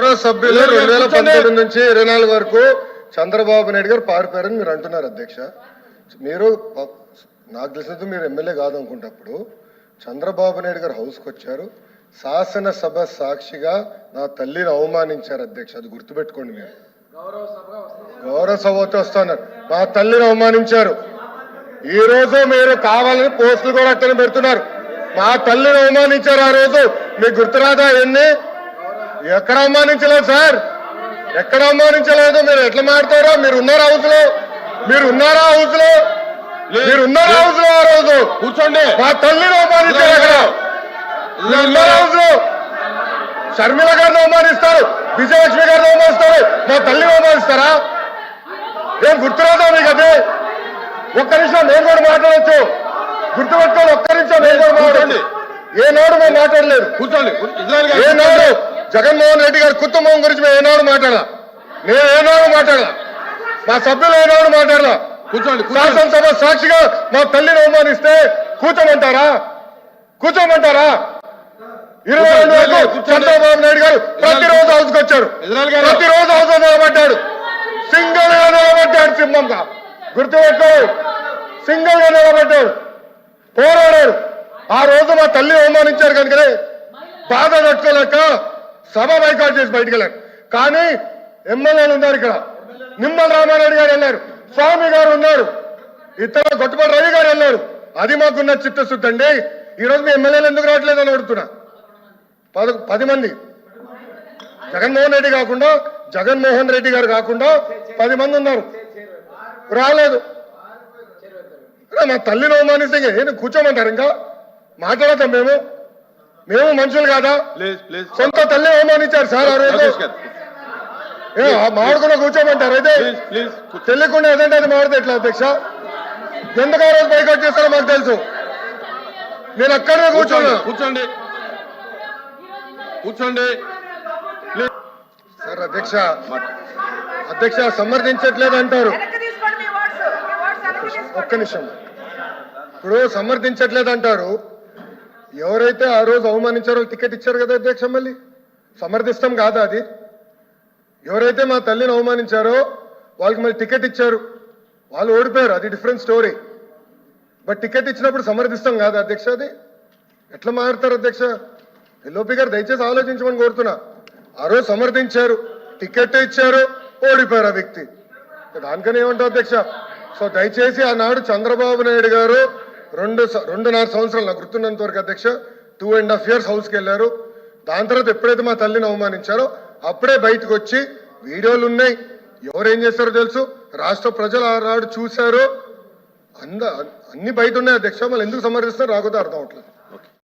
గౌరవ సభ్యులు 2019 నుంచి 24 వరకు చంద్రబాబు నాయుడు గారు పారిపోయారని మీరు అంటున్నారు అధ్యక్ష. మీరు నాకు తెలిసినందుకు మీరు ఎమ్మెల్యే కాదనుకుంటప్పుడు చంద్రబాబు నాయుడు గారు హౌస్కి వచ్చారు, శాసనసభ సాక్షిగా నా తల్లిని అవమానించారు అధ్యక్ష. అది గుర్తుపెట్టుకోండి. మీరు గౌరవ సభతో వస్తున్నారు, మా తల్లిని అవమానించారు. ఈ రోజు మీరు కావాలని పోస్టులు కూడా అట్టని పెడుతున్నారు. మా తల్లిని అవమానించారు. ఆ రోజు మీకు గుర్తురాదా? ఎన్ని ఎక్కడ అవమానించలేదు సార్, ఎక్కడ అవమానించలేదు. మీరు ఎట్లా మాట్లాడారో. మీరు ఉన్నారా హౌస్ లో? మీరు ఉన్నారా హౌస్ లో? మీరు ఉన్నారా హౌస్ లో? ఆ రోజు కూర్చోండి. మా తల్లిని అవమానించారు. అక్కడ మీరు ఉన్నారా హౌస్ లో? షర్మిల గారిని అవమానిస్తారు, విజయలక్ష్మి గారిని అవమానిస్తారు, మా తల్లిని అవమానిస్తారా? ఏం గుర్తురాదా మీకు? అది ఒక్క నిమిషం నేను కూడా మాట్లాడచ్చు. గుర్తుపెట్టుకోండి. ఒక్క నిమిషం నేను కూడా మాట్లాడండి. ఏనాడు మేము మాట్లాడలేదు. కూర్చోండి. ఏనాడు జగన్మోహన్ రెడ్డి గారి కుటుంబం గురించి మేము ఏనాడు మాట్లాడాల? నేను ఏనాడు మాట్లాడాల? మా సభ్యులు ఏనాడు మాట్లాడాల? కూర్చోండి. శాసనసభ సాక్షిగా మా తల్లిని అవమానిస్తే కూర్చోమంటారా? కూర్చోమంటారా? 22 వరకు చంద్రబాబు నాయుడు గారు ప్రతిరోజు హౌస్కి వచ్చారు, ప్రతిరోజు హౌస్ నిలబడ్డాడు, సింగిల్ గా నిలబడ్డాడు. సింహంగా గుర్తుపెట్టు, సింగిల్ గా నిలబడ్డాడు, పోరాడాడు. ఆ రోజు మా తల్లిని అవమానించారు కనుకనే బాధ తట్టుకోలేక సభ బైకాట్ చేసి బయటకు వెళ్ళారు. కానీ ఎమ్మెల్యేలు ఉన్నారు ఇక్కడ. నిమ్మల రామారెడ్డి గారు వెళ్ళారు, స్వామి గారు ఉన్నారు, ఇతర గొట్టపాటి రవి గారు వెళ్ళారు. అది మాకున్న చిత్తశుద్ధి అండి. ఈ రోజు మీ ఎమ్మెల్యేలు ఎందుకు రావట్లేదు అని అడుగుతున్నా. 10 మంది జగన్మోహన్ రెడ్డి కాకుండా, జగన్మోహన్ రెడ్డి గారు కాకుండా 10 మంది ఉన్నారు, రాలేదు. మా తల్లిని అవమానిస్తే నేను కూర్చోమంటారు? ఇంకా మాట్లాడతాం. మేము మనుషులు కాదా? సొంత తల్లి అవమానించారు సార్ ఆ రోజు. మాడుకున్న కూర్చోమంటారు? అయితే తెలియకుండా ఏదంటే అది మాడితే ఎట్లా అధ్యక్ష? ఎందుకు ఆ రోజు బైకాట్ చేస్తారో మాకు తెలుసు. నేను అక్కడే కూర్చోండి. కూర్చోండి కూర్చోండి సార్. అధ్యక్ష సమర్థించట్లేదు అంటారు. ఒక్క నిమిషం. ఇప్పుడు సమర్థించట్లేదు అంటారు. ఎవరైతే ఆ రోజు అవమానించారో టికెట్ ఇచ్చారు కదా అధ్యక్ష. మళ్ళీ సమర్థిస్తాం కాదా అది? ఎవరైతే మా తల్లిని అవమానించారో వాళ్ళకి మళ్ళీ టికెట్ ఇచ్చారు, వాళ్ళు ఓడిపోయారు, అది డిఫరెంట్ స్టోరీ. బట్ టికెట్ ఇచ్చినప్పుడు సమర్థిస్తాం కాదా అధ్యక్ష? అది ఎట్లా మారుతారు అధ్యక్ష? ఎల్ఓపి గారు దయచేసి ఆలోచించమని కోరుతున్నా. ఆ రోజు సమర్థించారు, టికెట్ ఇచ్చారు, ఓడిపోయారు ఆ వ్యక్తి. దానికని ఏమంటావు అధ్యక్ష? సో దయచేసి ఆనాడు చంద్రబాబు నాయుడు గారు 2.5 సంవత్సరాలు నాకు గుర్తున్నంత వరకు అధ్యక్ష 2.5 years హౌస్కి వెళ్ళారు. దాని తర్వాత ఎప్పుడైతే మా తల్లిని అవమానించారో అప్పుడే బయటకు వచ్చి వీడియోలు ఉన్నాయి. ఎవరేం చేస్తారో తెలుసు, రాష్ట్ర ప్రజలు ఆనాడు చూశారు, అన్ని బయట ఉన్నాయి అధ్యక్ష. మళ్ళీ ఎందుకు సమర్థిస్తారో రాకపోతే అర్థం అవట్లేదు.